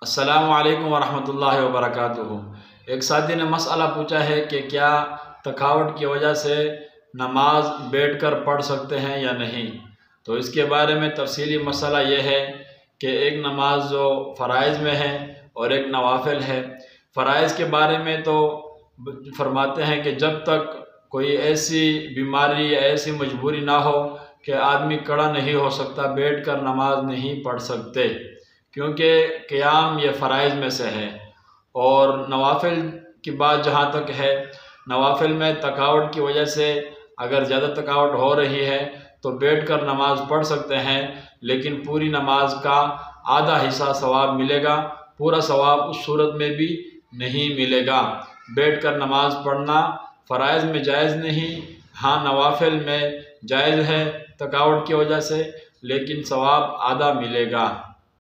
अस्सलामु अलैकुम वरहमतुल्लाहि वबरकातुहू। एक साथी ने मसला पूछा है कि क्या थकावट की वजह से नमाज बैठकर पढ़ सकते हैं या नहीं। तो इसके बारे में तफसीली मसला ये है कि एक नमाज जो फ़राइज़ में है और एक नवाफिल है। फ़राइज़ के बारे में तो फरमाते हैं कि जब तक कोई ऐसी बीमारी या ऐसी मजबूरी ना हो कि आदमी खड़ा नहीं हो सकता, बैठ कर नमाज नहीं पढ़ सकते, क्योंकि क़याम ये फ़राइज़ में से है। और नवाफिल की बात जहाँ तक है, नवाफिल में थकावट की वजह से अगर ज़्यादा थकावट हो रही है तो बैठकर नमाज पढ़ सकते हैं, लेकिन पूरी नमाज का आधा हिस्सा सवाब मिलेगा, पूरा सवाब उस सूरत में भी नहीं मिलेगा। बैठकर नमाज पढ़ना फ़राइज़ में जायज़ नहीं, हाँ नवाफिल में जायज़ है थकावट की वजह से, लेकिन सवाब आधा मिलेगा।